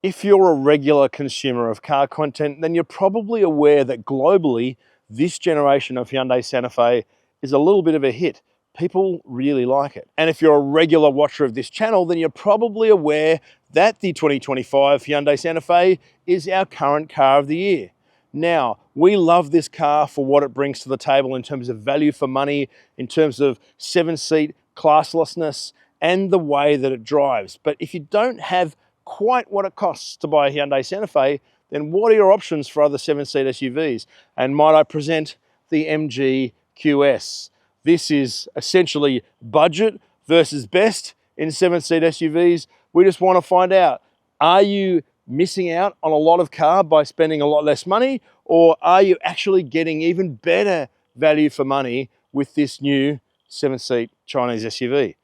If you're a regular consumer of car content, then you're probably aware that globally, this generation of Hyundai Santa Fe is a little bit of a hit. People really like it. And if you're a regular watcher of this channel, then you're probably aware that the 2025 Hyundai Santa Fe is our current car of the year. Now, we love this car for what it brings to the table in terms of value for money, in terms of 7-seat classlessness, and the way that it drives. But if you don't have quite what it costs to buy a Hyundai Santa Fe, then what are your options for other 7-seat SUVs? And might I present the MG QS? This is essentially budget versus best in 7-seat SUVs. We just want to find out, are you missing out on a lot of car by spending a lot less money, or are you actually getting even better value for money with this new 7-seat Chinese SUV?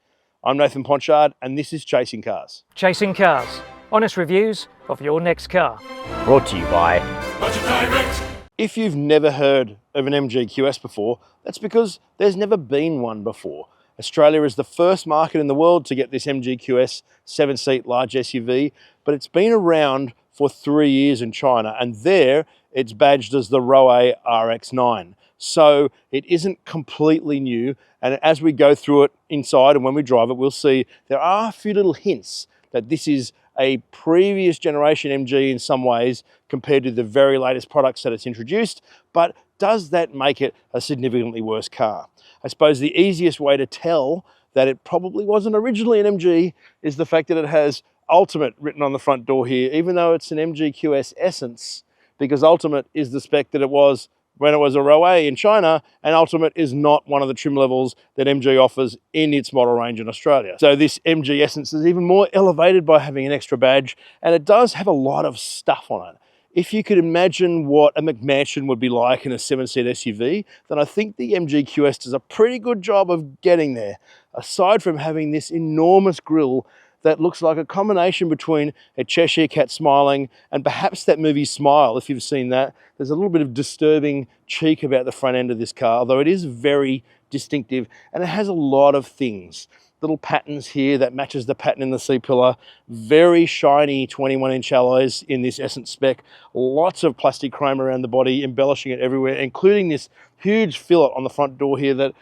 I'm Nathan Ponchard, and this is Chasing Cars. Chasing Cars. Honest reviews of your next car. Brought to you by Budget Direct. If you've never heard of an MG QS before, that's because there's never been one before. Australia is the first market in the world to get this MG QS 7-seat large SUV, but it's been around for 3 years in China, and there it's badged as the Rowe RX-9. So it isn't completely new, and as we go through it inside and when we drive it, we'll see there are a few little hints that this is a previous generation MG in some ways compared to the very latest products that it's introduced, but does that make it a significantly worse car? I suppose the easiest way to tell that it probably wasn't originally an MG is the fact that it has Ultimate written on the front door here, even though it's an MG QS Essence, because Ultimate is the spec that it was when it was a Rowe in China, and Ultimate is not one of the trim levels that MG offers in its model range in Australia. So this MG Essence is even more elevated by having an extra badge, and it does have a lot of stuff on it. If you could imagine what a McMansion would be like in a 7-seat SUV, then I think the MG QS does a pretty good job of getting there, aside from having this enormous grille that looks like a combination between a Cheshire Cat smiling and perhaps that movie Smile, if you've seen that. There's a little bit of disturbing cheek about the front end of this car, although it is very distinctive, and it has a lot of things. Little patterns here that matches the pattern in the C-pillar, very shiny 21-inch alloys in this Essence spec, lots of plastic chrome around the body, embellishing it everywhere, including this huge fillet on the front door here that,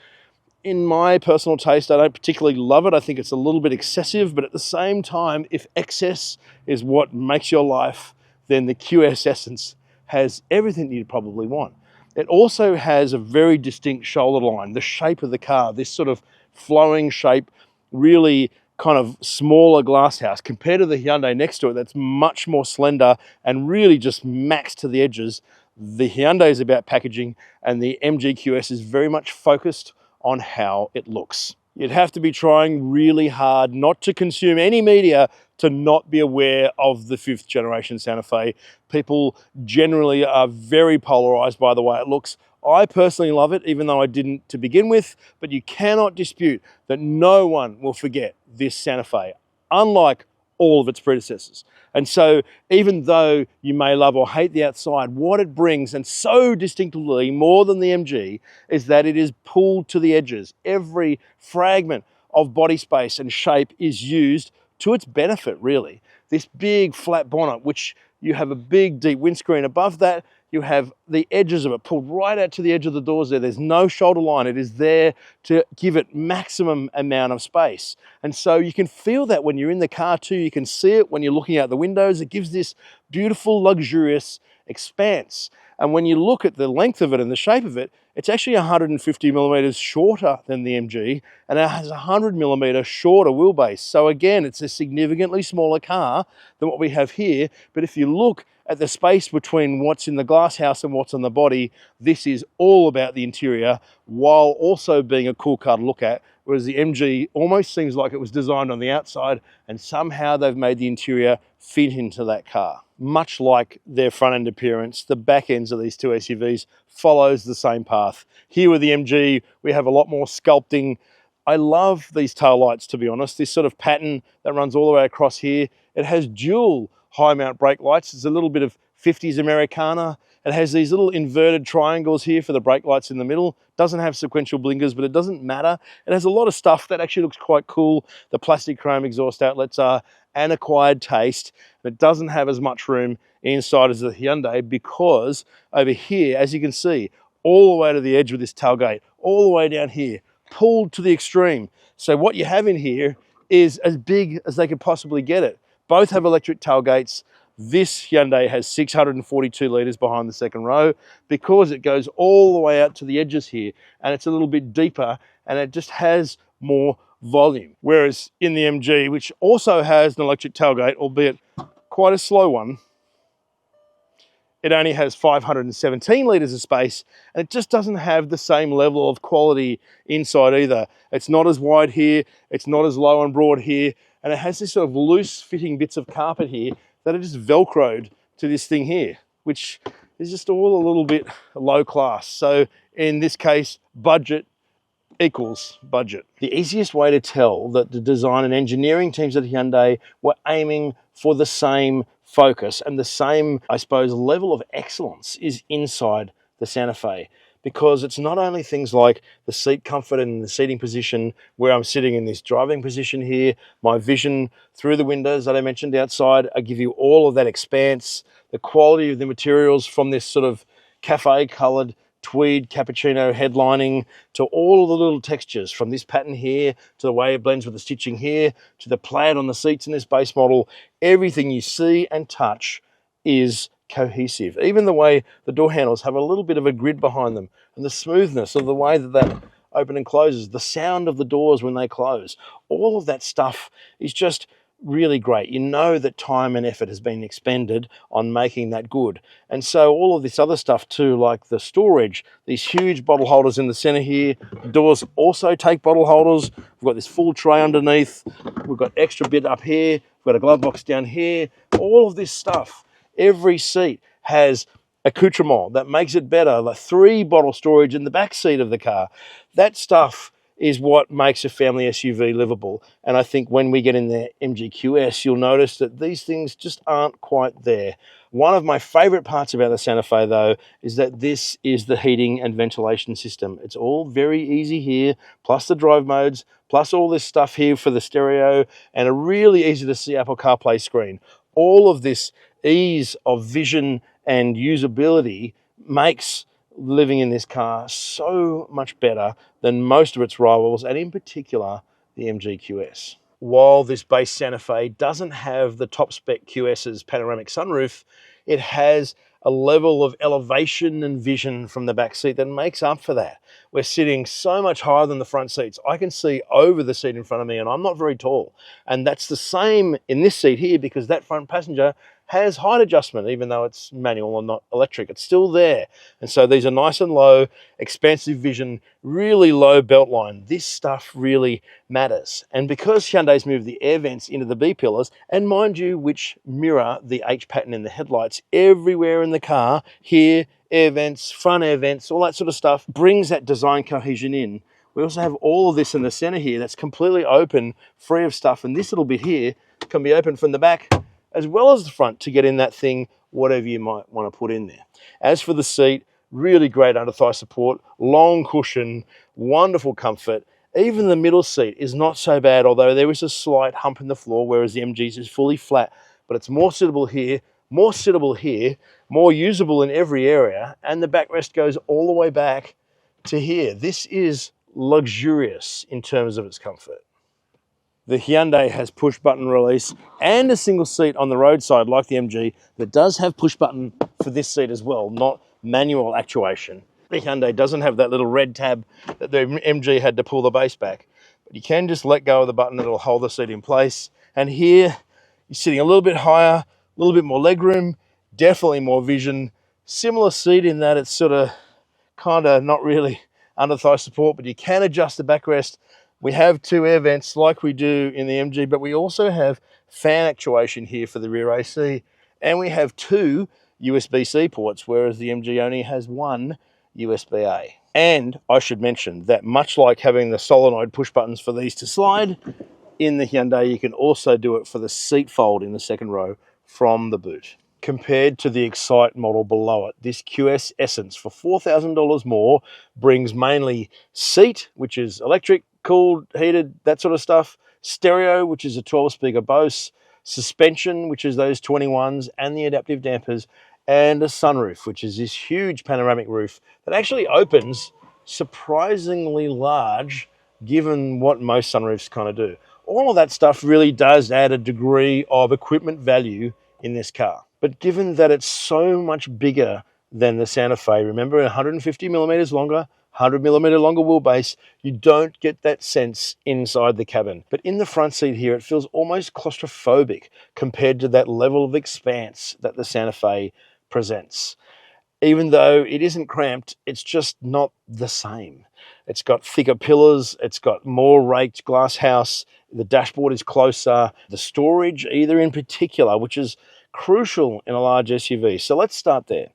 in my personal taste, I don't particularly love it. I think it's a little bit excessive, but at the same time, if excess is what makes your life, then the QS Essence has everything you'd probably want. It also has a very distinct shoulder line, the shape of the car, this sort of flowing shape, really kind of smaller glass house compared to the Hyundai next to it that's much more slender and really just maxed to the edges. The Hyundai is about packaging, and the MG QS is very much focused on how it looks. You'd have to be trying really hard not to consume any media to not be aware of the 5th generation Santa Fe. People generally are very polarized by the way it looks. I personally love it, even though I didn't to begin with, but you cannot dispute that no one will forget this Santa Fe, unlike all of its predecessors. And so even though you may love or hate the outside, what it brings, and so distinctively more than the MG, is that it is pulled to the edges. Every fragment of body space and shape is used to its benefit, really. This big flat bonnet, which you have a big deep windscreen above that, you have the edges of it pulled right out to the edge of the doors there. There's no shoulder line. It is there to give it maximum amount of space. And so you can feel that when you're in the car too. You can see it when you're looking out the windows. It gives this beautiful, luxurious expanse. And when you look at the length of it and the shape of it, it's actually 150 millimeters shorter than the MG, and it has a 100 millimeter shorter wheelbase. So again, it's a significantly smaller car than what we have here. But if you look at the space between what's in the glass house and what's on the body, this is all about the interior, while also being a cool car to look at, whereas the MG almost seems like it was designed on the outside and somehow they've made the interior fit into that car. Much like their front end appearance, the back ends of these two SUVs follows the same path. Here with the MG, we have a lot more sculpting. I love these tail lights, to be honest. This sort of pattern that runs all the way across here. It has dual high mount brake lights. It's a little bit of 50s Americana. It has these little inverted triangles here for the brake lights in the middle. Doesn't have sequential blinkers, but it doesn't matter. It has a lot of stuff that actually looks quite cool. The plastic chrome exhaust outlets are an acquired taste. It doesn't have as much room inside as the Hyundai because over here, as you can see, all the way to the edge with this tailgate, all the way down here, pulled to the extreme. So what you have in here is as big as they could possibly get it. Both have electric tailgates. This Hyundai has 642 litres behind the second row because it goes all the way out to the edges here, and it's a little bit deeper and it just has more volume. Whereas in the MG, which also has an electric tailgate, albeit quite a slow one, it only has 517 litres of space, and it just doesn't have the same level of quality inside either. It's not as wide here, it's not as low and broad here, and it has this sort of loose fitting bits of carpet here that are just Velcroed to this thing here, which is just all a little bit low class. So in this case, budget equals budget. The easiest way to tell that the design and engineering teams at Hyundai were aiming for the same focus and the same, I suppose, level of excellence is inside the Santa Fe, because it's not only things like the seat comfort and the seating position where I'm sitting in this driving position here, my vision through the windows that I mentioned outside, I give you all of that expanse, the quality of the materials from this sort of cafe colored tweed cappuccino headlining to all of the little textures from this pattern here to the way it blends with the stitching here to the plaid on the seats in this base model. Everything you see and touch is cohesive. Even the way the door handles have a little bit of a grid behind them, and the smoothness of the way that that open and closes, the sound of the doors when they close, all of that stuff is just really great. You know that time and effort has been expended on making that good. And so all of this other stuff too, like the storage, these huge bottle holders in the center here, the doors also take bottle holders. We've got this full tray underneath. We've got extra bit up here. We've got a glove box down here. All of this stuff. Every seat has accoutrement that makes it better, like 3 bottle storage in the back seat of the car. That stuff is what makes a family SUV livable. And I think when we get in the MGQS, you'll notice that these things just aren't quite there. One of my favorite parts about the Santa Fe, though, is that this is the heating and ventilation system. It's all very easy here, plus the drive modes, plus all this stuff here for the stereo, and a really easy to see Apple CarPlay screen. All of this ease of vision and usability makes living in this car so much better than most of its rivals, and in particular the MGQS. While this base Santa Fe doesn't have the top spec QS's panoramic sunroof, it has a level of elevation and vision from the back seat that makes up for that. We're sitting so much higher than the front seats. I can see over the seat in front of me, and I'm not very tall. And that's the same in this seat here, because that front passenger has height adjustment, even though it's manual and not electric. It's still there. And so these are nice and low, expansive vision, really low belt line. This stuff really matters. And because Hyundai's moved the air vents into the B pillars, and mind you, which mirror the H pattern in the headlights everywhere in the car, here, air vents, front air vents, all that sort of stuff, brings that design cohesion in. We also have all of this in the center here that's completely open, free of stuff. And this little bit here can be open from the back as well as the front to get in that thing, whatever you might want to put in there. As for the seat, really great under thigh support, long cushion, wonderful comfort. Even the middle seat is not so bad, although there is a slight hump in the floor, whereas the MG's is fully flat, but it's more suitable here, more usable in every area, and the backrest goes all the way back to here. This is luxurious in terms of its comfort. The Hyundai has push button release and a single seat on the roadside like the MG that does have push button for this seat as well, not manual actuation. The Hyundai doesn't have that little red tab that the MG had to pull the base back, but you can just let go of the button and it'll hold the seat in place. And here you're sitting a little bit higher, a little bit more legroom, definitely more vision. Similar seat in that it's sort of kind of not really under thigh support, but you can adjust the backrest. We have 2 air vents like we do in the MG, but we also have fan actuation here for the rear AC, and we have 2 USB-C ports, whereas the MG only has 1 USB-A. And I should mention that much like having the solenoid push buttons for these to slide, in the Hyundai you can also do it for the seat fold in the second row from the boot. Compared to the Excite model below it, this QS Essence for $4,000 more brings mainly seat, which is electric, cooled, heated, that sort of stuff, stereo, which is a 12-speaker Bose, suspension, which is those 21s, and the adaptive dampers, and a sunroof, which is this huge panoramic roof that actually opens surprisingly large given what most sunroofs kind of do. All of that stuff really does add a degree of equipment value in this car. But given that it's so much bigger than the Santa Fe, remember 150 millimeters longer, 100 millimeter longer wheelbase, you don't get that sense inside the cabin. But in the front seat here, it feels almost claustrophobic compared to that level of expanse that the Santa Fe presents. Even though it isn't cramped, it's just not the same. It's got thicker pillars, it's got more raked glass house, the dashboard is closer, the storage either in particular, which is crucial in a large SUV. So let's start there.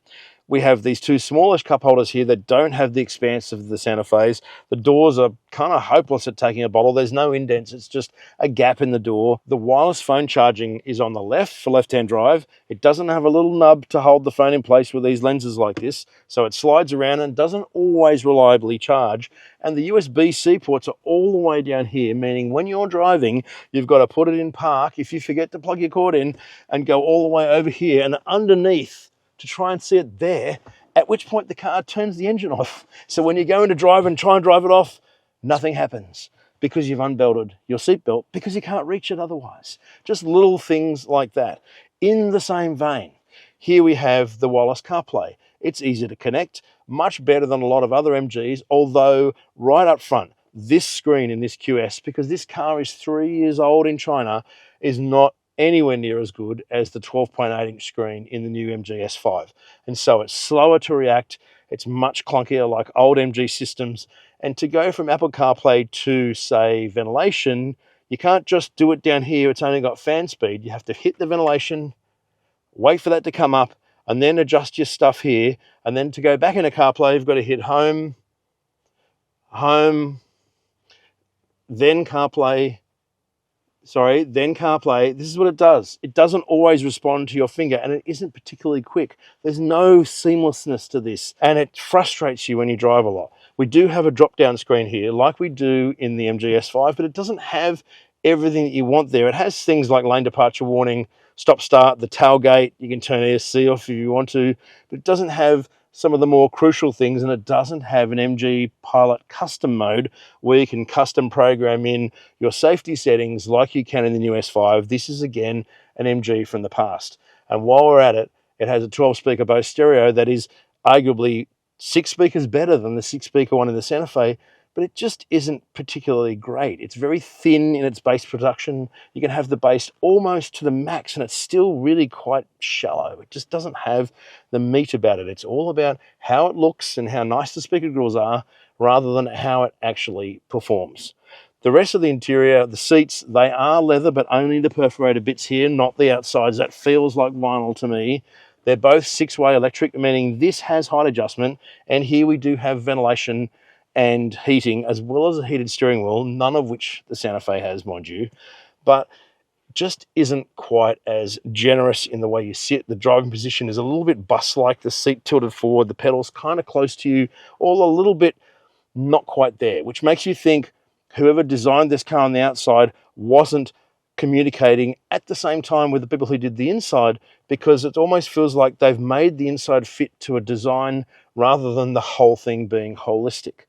We have these two smallish cup holders here that don't have the expanse of the Santa Fe's. The doors are kind of hopeless at taking a bottle. There's no indents. It's just a gap in the door. The wireless phone charging is on the left for left-hand drive. It doesn't have a little nub to hold the phone in place with these lenses like this, so it slides around and doesn't always reliably charge. And the USB-C ports are all the way down here, meaning when you're driving, you've got to put it in park if you forget to plug your cord in and go all the way over here and underneath to try and see it there, at which point the car turns the engine off. So when you go into drive and try and drive it off, nothing happens because you've unbelted your seatbelt because you can't reach it otherwise. Just little things like that. In the same vein, here we have the wireless CarPlay. It's easy to connect, much better than a lot of other MGs, although right up front, this screen in this QS, because this car is 3 years old in China, is not anywhere near as good as the 12.8-inch screen in the new MG S5. And so it's slower to react, it's much clunkier like old MG systems, and to go from Apple CarPlay to, say, ventilation, you can't just do it down here, it's only got fan speed. You have to hit the ventilation, wait for that to come up, and then adjust your stuff here, and then to go back into CarPlay, you've got to hit home, home, then CarPlay, then CarPlay. This is what it does. It doesn't always respond to your finger, and it isn't particularly quick. There's no seamlessness to this, and it frustrates you when you drive a lot. We do have a drop-down screen here, like we do in the MG S5, but it doesn't have everything that you want there. It has things like lane departure warning, stop-start, the tailgate. You can turn ESC off if you want to, but it doesn't have some of the more crucial things, and it doesn't have an MG Pilot custom mode where you can custom program in your safety settings like you can in the new S5. This is again an MG from the past. And while we're at it, it has a 12-speaker Bose stereo that is arguably 6 speakers better than the 6-speaker one in the Santa Fe, but it just isn't particularly great. It's very thin in its bass production. You can have the bass almost to the max and it's still really quite shallow. It just doesn't have the meat about it. It's all about how it looks and how nice the speaker grills are rather than how it actually performs. The rest of the interior, the seats, they are leather, but only the perforated bits here, not the outsides. That feels like vinyl to me. They're both 6-way electric, meaning this has height adjustment, and here we do have ventilation and heating, as well as a heated steering wheel, none of which the Santa Fe has, mind you, but just isn't quite as generous in the way you sit. The driving position is a little bit bus-like, the seat tilted forward, the pedals kind of close to you, all a little bit not quite there, which makes you think whoever designed this car on the outside wasn't communicating at the same time with the people who did the inside, because it almost feels like they've made the inside fit to a design rather than the whole thing being holistic.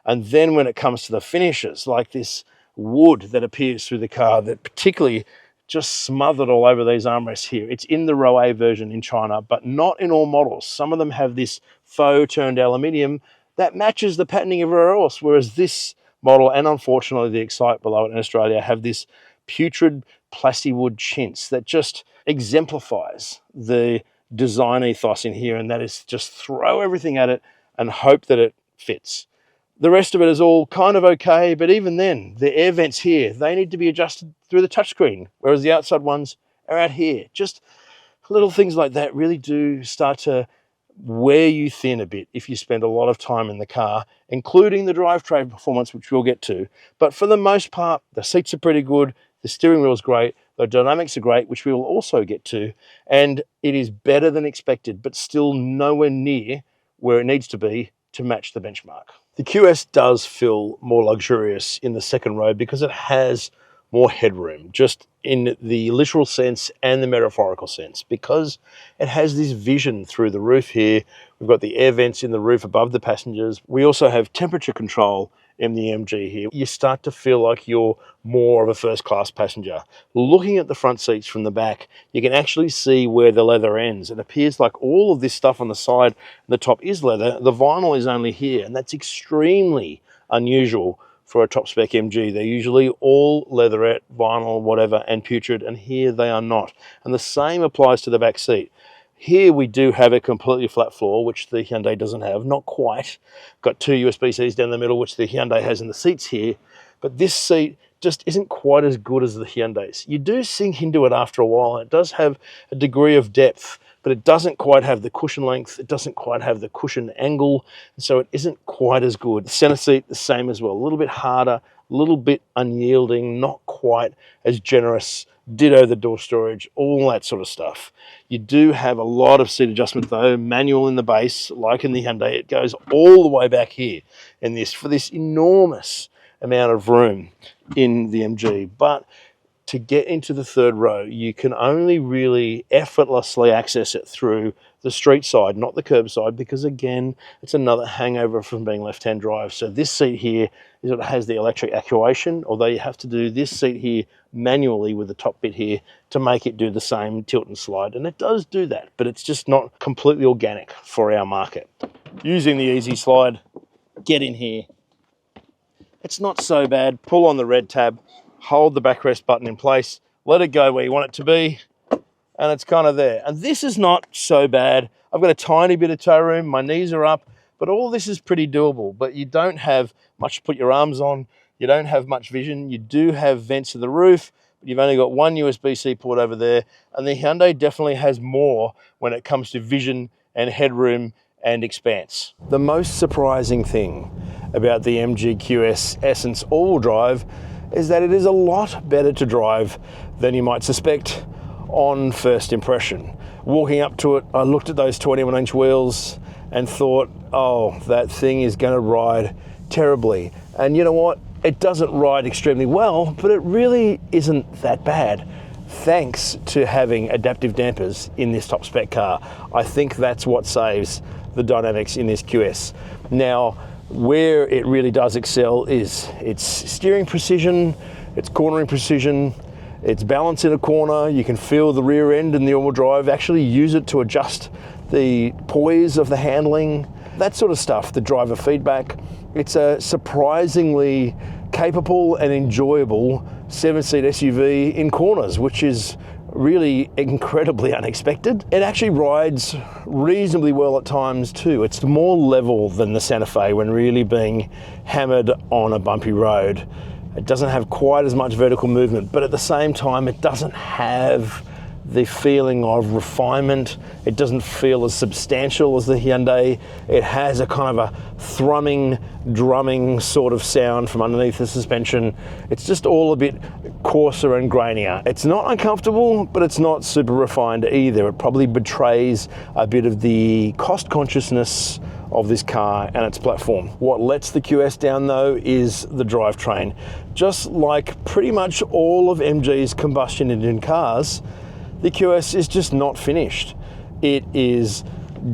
And then when it comes to the finishes, like this wood that appears through the car that particularly just smothered all over these armrests here. It's in the Row A version in China, but not in all models. Some of them have this faux turned aluminium that matches the patterning everywhere else, whereas this model, and unfortunately the Excite below it in Australia, have this putrid plasti-wood chintz that just exemplifies the design ethos in here, and that is just throw everything at it and hope that it fits. The rest of it is all kind of okay, but even then, the air vents here, they need to be adjusted through the touchscreen, whereas the outside ones are out here. Just little things like that really do start to wear you thin a bit if you spend a lot of time in the car, including the drivetrain performance, which we'll get to. But for the most part, the seats are pretty good, the steering wheel is great, the dynamics are great, which we will also get to, and it is better than expected, but still nowhere near where it needs to be to match the benchmark. The QS does feel more luxurious in the second row because it has more headroom, just in the literal sense and the metaphorical sense, because it has this vision through the roof here. We've got the air vents in the roof above the passengers. We also have temperature control in the MG here. You start to feel like you're more of a first-class passenger. Looking at the front seats from the back, you can actually see where the leather ends. It appears like all of this stuff on the side and the top is leather. The vinyl is only here, and that's extremely unusual for a top spec MG. They're usually all leatherette, vinyl, whatever, and putrid, and here they are not. And the same applies to the back seat. Here we do have a completely flat floor, which the Hyundai doesn't have, not quite. Got two USB-Cs down the middle, which the Hyundai has in the seats here, but this seat just isn't quite as good as the Hyundai's. You do sink into it after a while, and it does have a degree of depth, but it doesn't quite have the cushion length, it doesn't quite have the cushion angle, and so it isn't quite as good. The center seat, the same as well, a little bit harder, a little bit unyielding, not quite as generous. Ditto the door storage, all that sort of stuff. You do have a lot of seat adjustment though, manual in the base, like in the Hyundai. It goes all the way back here in this, for this enormous amount of room in the MG. But to get into the third row, you can only really effortlessly access it through the street side, not the curb side, because again, it's another hangover from being left-hand drive. So this seat here is what has the electric actuation, although you have to do this seat here manually with the top bit here to make it do the same tilt and slide. And it does do that, but it's just not completely organic for our market. Using the easy slide, get in here. It's not so bad. Pull on the red tab, hold the backrest button in place, let it go where you want it to be, and it's kind of there. And this is not so bad. I've got a tiny bit of toe room, my knees are up, but all this is pretty doable. But you don't have much to put your arms on, you don't have much vision. You do have vents in the roof, but you've only got one USB-C port over there, and the Hyundai definitely has more when it comes to vision and headroom and expanse. The most surprising thing about the MG QS Essence all-wheel drive is that it is a lot better to drive than you might suspect on first impression. Walking up to it, I looked at those 21-inch wheels and thought, oh, that thing is going to ride terribly. And you know what? It doesn't ride extremely well, but it really isn't that bad, thanks to having adaptive dampers in this top spec car. I think that's what saves the dynamics in this QS. Now, where it really does excel is its steering precision, its cornering precision, its balance in a corner. You can feel the rear end in the all-wheel drive, actually use it to adjust the poise of the handling, that sort of stuff, the driver feedback. It's a surprisingly capable and enjoyable 7-seat SUV in corners, which is really incredibly unexpected. It actually rides reasonably well at times too. It's more level than the Santa Fe when really being hammered on a bumpy road. It doesn't have quite as much vertical movement, but at the same time, it doesn't have the feeling of refinement. It doesn't feel as substantial as the Hyundai. It has a kind of a thrumming, drumming sort of sound from underneath the suspension. It's just all a bit coarser and grainier. It's not uncomfortable, but it's not super refined either. It probably betrays a bit of the cost consciousness of this car and its platform. What lets the QS down though is the drivetrain. Just like pretty much all of MG's combustion engine cars, the QS is just not finished. It is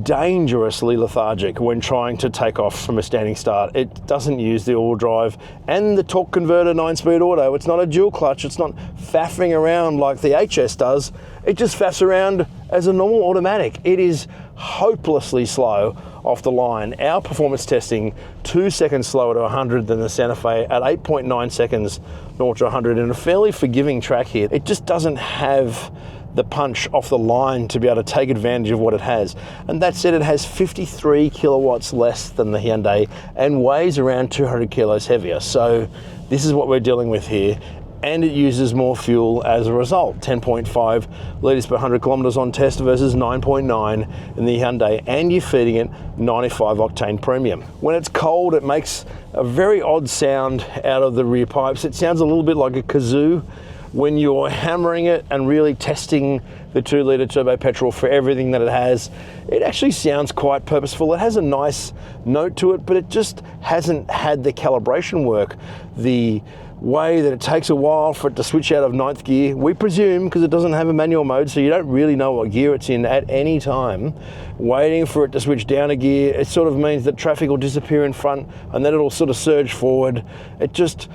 dangerously lethargic when trying to take off from a standing start. It doesn't use the all-wheel drive and the torque converter 9-speed auto. It's not a dual clutch. It's not faffing around like the HS does. It just faffs around as a normal automatic. It is hopelessly slow off the line. Our performance testing 2 seconds slower to 100 than the Santa Fe at 8.9 seconds 0 to 100 in a fairly forgiving track here. It just doesn't have the punch off the line to be able to take advantage of what it has. And that said, it has 53 kilowatts less than the Hyundai and weighs around 200 kilos heavier. So this is what we're dealing with here. And it uses more fuel as a result, 10.5 litres per 100 kilometres on test versus 9.9 in the Hyundai, and you're feeding it 95 octane premium. When it's cold, it makes a very odd sound out of the rear pipes. It sounds a little bit like a kazoo. When you're hammering it and really testing the 2-litre turbo petrol for everything that it has, it actually sounds quite purposeful. It has a nice note to it, but it just hasn't had the calibration work, the way that it takes a while for it to switch out of ninth gear. We presume, because it doesn't have a manual mode, so you don't really know what gear it's in at any time. Waiting for it to switch down a gear, it sort of means that traffic will disappear in front and then it'll sort of surge forward. It just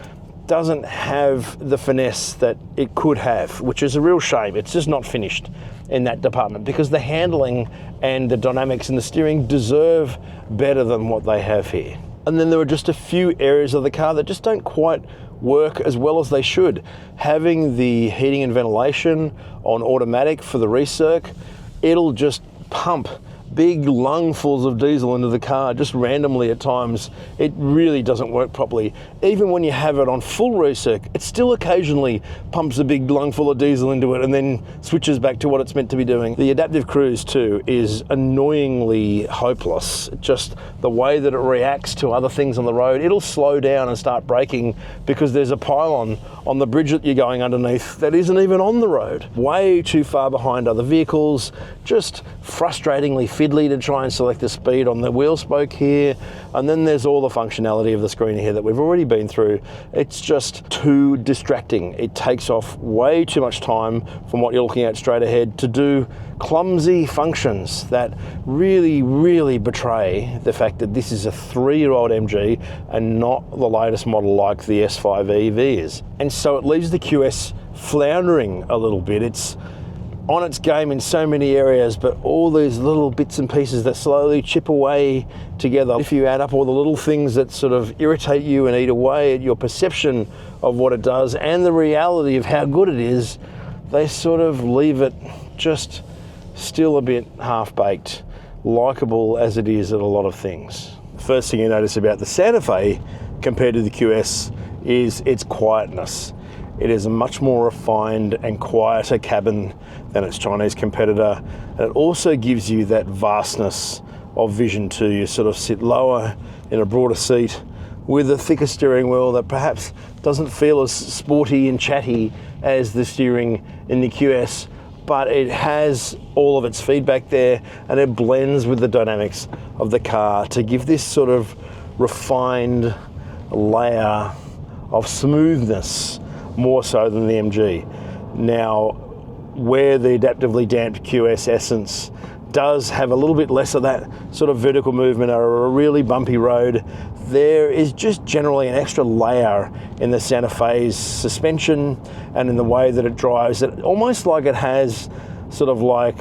doesn't have the finesse that it could have, which is a real shame. It's just not finished in that department, because the handling and the dynamics and the steering deserve better than what they have here. And then there are just a few areas of the car that just don't quite work as well as they should. Having the heating and ventilation on automatic for the recirc, it'll just pump big lungfuls of diesel into the car just randomly at times. It really doesn't work properly. Even when you have it on full recirc, it still occasionally pumps a big lungful of diesel into it and then switches back to what it's meant to be doing. The adaptive cruise too is annoyingly hopeless. Just the way that it reacts to other things on the road. It'll slow down and start braking because there's a pylon on the bridge that you're going underneath that isn't even on the road. Way too far behind other vehicles. Just frustratingly fiddly to try and select the speed on the wheel spoke here. And then there's all the functionality of the screen here that we've already been through. It's just too distracting. It takes off way too much time from what you're looking at straight ahead to do clumsy functions that really, really betray the fact that this is a 3-year-old MG and not the latest model like the S5 EV is. And so it leaves the QS floundering a little bit. It's on its game in so many areas, but all these little bits and pieces that slowly chip away together. If you add up all the little things that sort of irritate you and eat away at your perception of what it does and the reality of how good it is, they sort of leave it just still a bit half-baked, likeable as it is at a lot of things. First thing you notice about the Santa Fe compared to the QS is its quietness. It is a much more refined and quieter cabin than its Chinese competitor. And it also gives you that vastness of vision too. You sort of sit lower in a broader seat with a thicker steering wheel that perhaps doesn't feel as sporty and chatty as the steering in the QS, but it has all of its feedback there and it blends with the dynamics of the car to give this sort of refined layer of smoothness, more so than the MG. Now, where the adaptively damped QS essence does have a little bit less of that sort of vertical movement or a really bumpy road, there is just generally an extra layer in the Santa Fe's suspension and in the way that it drives, that almost like it has sort of like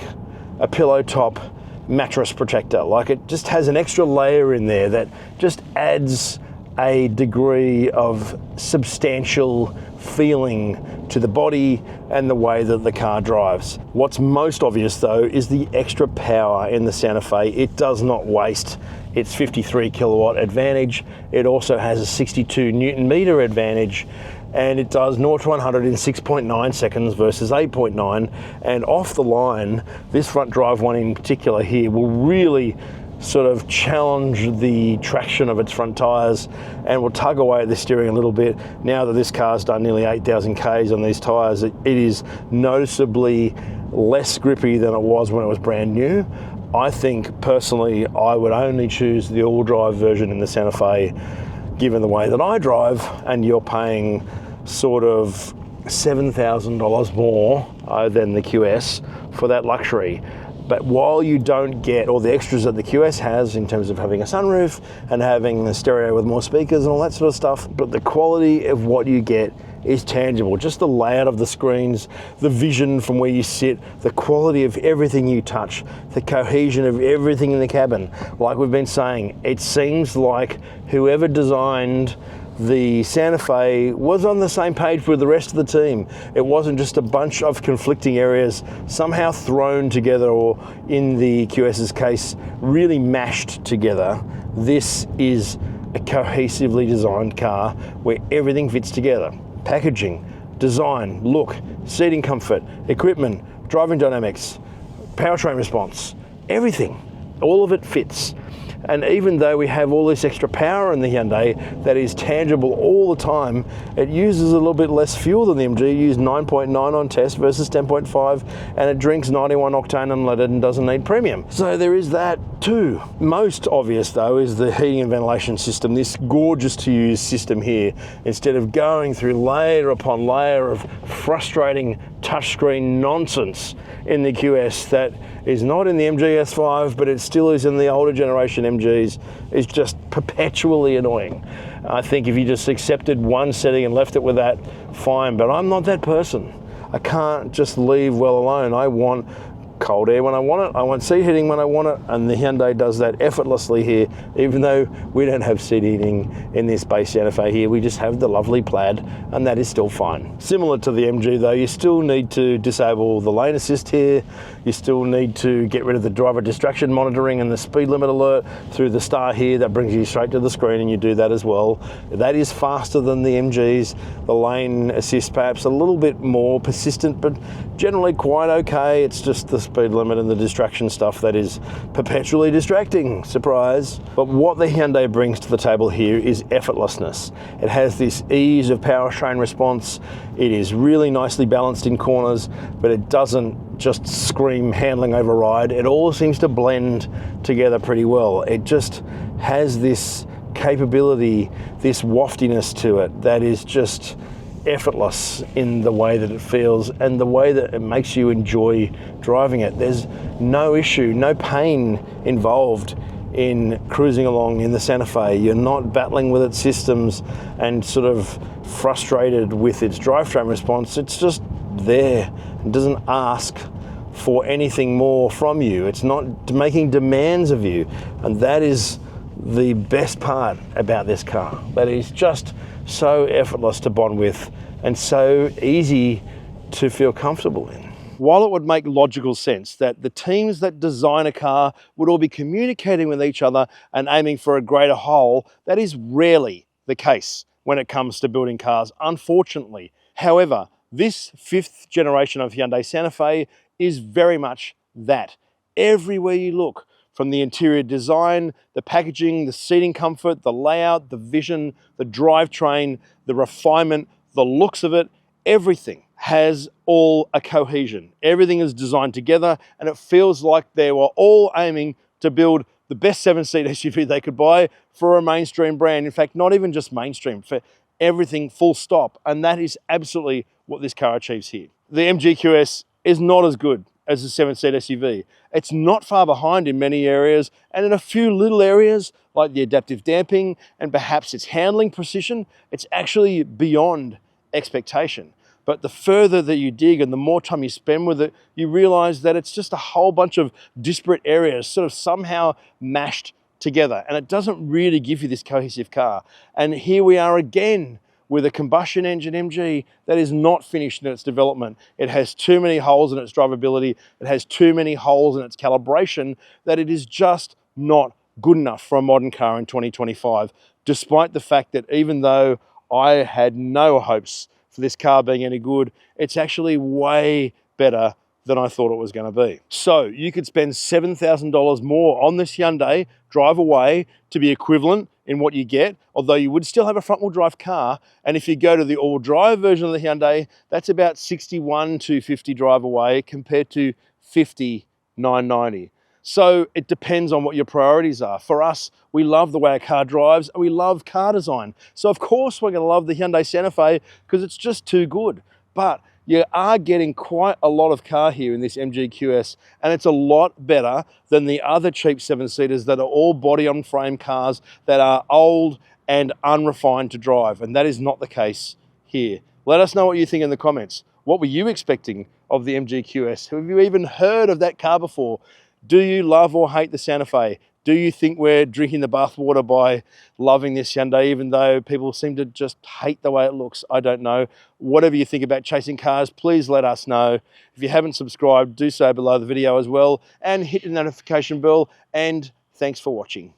a pillow top mattress protector. Like it just has an extra layer in there that just adds a degree of substantial feeling to the body and the way that the car drives. What's most obvious though is the extra power in the Santa Fe. It does not waste its 53 kilowatt advantage. It also has a 62 Newton meter advantage, and it does 0 to 100 in 6.9 seconds versus 8.9. And off the line, this front drive one in particular here will really sort of challenge the traction of its front tyres and will tug away at the steering a little bit. Now that this car's done nearly 8,000 Ks on these tyres, it is noticeably less grippy than it was when it was brand new. I think personally I would only choose the all-drive version in the Santa Fe given the way that I drive, and you're paying sort of $7,000 more than the QS for that luxury. But while you don't get all the extras that the QS has in terms of having a sunroof and having a stereo with more speakers and all that sort of stuff, but the quality of what you get is tangible. Just the layout of the screens, the vision from where you sit, the quality of everything you touch, the cohesion of everything in the cabin. Like we've been saying, it seems like whoever designed the Santa Fe was on the same page with the rest of the team. It wasn't just a bunch of conflicting areas somehow thrown together, or in the QS's case, really mashed together. This is a cohesively designed car where everything fits together. Packaging, design, look, seating comfort, equipment, driving dynamics, powertrain response, everything. All of it fits. And even though we have all this extra power in the Hyundai that is tangible all the time, it uses a little bit less fuel than the MG. It used 9.9 on test versus 10.5, and it drinks 91 octane unleaded and doesn't need premium. So there is that too. Most obvious though is the heating and ventilation system, this gorgeous to use system here. Instead of going through layer upon layer of frustrating touchscreen nonsense in the QS that is not in the MG S5, but it still is in the older generation MGs, is just perpetually annoying. I think if you just accepted one setting and left it with that, fine, but I'm not that person. I can't just leave well alone. I want cold air when I want it, I want seat heating when I want it, and the Hyundai does that effortlessly here, even though we don't have seat heating in this base Santa Fe here. We just have the lovely plaid, and that is still fine. Similar to the MG though, you still need to disable the lane assist here, you still need to get rid of the driver distraction monitoring and the speed limit alert through the star here. That brings you straight to the screen, and you do that as well. That is faster than the MGs. The lane assist perhaps a little bit more persistent, but generally quite okay. It's just the speed limit and the distraction stuff that is perpetually distracting, surprise. But what the Hyundai brings to the table here is effortlessness. It has this ease of powertrain response. It is really nicely balanced in corners, but it doesn't just scream handling override. It all seems to blend together pretty well. It just has this capability, this waftiness to it that is just effortless in the way that it feels and the way that it makes you enjoy driving it. There's no issue, no pain involved in cruising along in the Santa Fe. You're not battling with its systems and sort of frustrated with its drivetrain response. It's just there. It doesn't ask for anything more from you. It's not making demands of you, and that is the best part about this car. That is just so effortless to bond with and so easy to feel comfortable in. While it would make logical sense that the teams that design a car would all be communicating with each other and aiming for a greater whole, that is rarely the case when it comes to building cars, unfortunately. However, this 5th generation of Hyundai Santa Fe is very much that. Everywhere you look, from the interior design, the packaging, the seating comfort, the layout, the vision, the drivetrain, the refinement, the looks of it, everything has all a cohesion. Everything is designed together, and it feels like they were all aiming to build the best 7-seat SUV they could buy for a mainstream brand. In fact, not even just mainstream, for everything full stop. And that is absolutely what this car achieves here. The MG QS is not as good as a 7-seat SUV. It's not far behind in many areas, and in a few little areas like the adaptive damping and perhaps its handling precision, it's actually beyond expectation. But the further that you dig and the more time you spend with it, you realize that it's just a whole bunch of disparate areas sort of somehow mashed together, and it doesn't really give you this cohesive car. And here we are again with a combustion engine MG that is not finished in its development. It has too many holes in its drivability, it has too many holes in its calibration, that it is just not good enough for a modern car in 2025, despite the fact that even though I had no hopes for this car being any good, it's actually way better than I thought it was going to be. So you could spend $7,000 more on this Hyundai, drive away to be equivalent in what you get, although you would still have a front-wheel drive car. And if you go to the all-drive version of the Hyundai, that's about $61,250 drive away compared to $50,990. So it depends on what your priorities are. For us, we love the way a car drives and we love car design. So of course we're going to love the Hyundai Santa Fe because it's just too good. But you are getting quite a lot of car here in this MG QS, and it's a lot better than the other cheap 7-seaters that are all body-on-frame cars that are old and unrefined to drive, and that is not the case here. Let us know what you think in the comments. What were you expecting of the MG QS? Have you even heard of that car before? Do you love or hate the Santa Fe? Do you think we're drinking the bathwater by loving this Hyundai, even though people seem to just hate the way it looks? I don't know. Whatever you think about chasing cars, please let us know. If you haven't subscribed, do so below the video as well, and hit the notification bell, and thanks for watching.